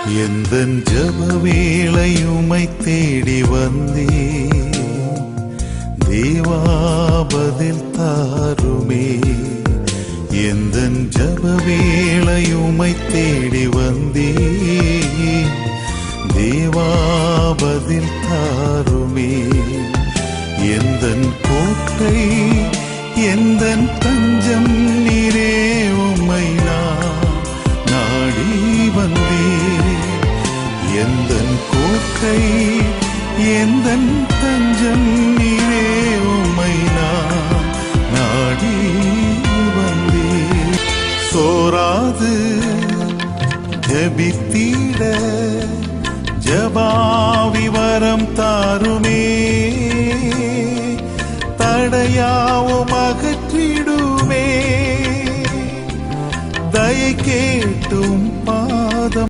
எந்தன் ஜப வேளை உம்மை தேடி வந்தே தேவா பதில் தாருமே. எந்தன் ஜப வேளை உம்மை தேடி வந்தே தேவா பதில் தாருமே. எந்தன் கோட்டை எந்தன் தஞ்சம் நீரே, உம்மை நான் நாடி வந்தே. எந்தன் கோட்டை எந்தன் தஞ்சம் நீரே, உம்மை நான் நாடி வந்தே. சோராது ஜபித்திட ஜபாவிவரம் தாருமே. தடையாவும் அகற்றிடுமே. தயை கேட்டும்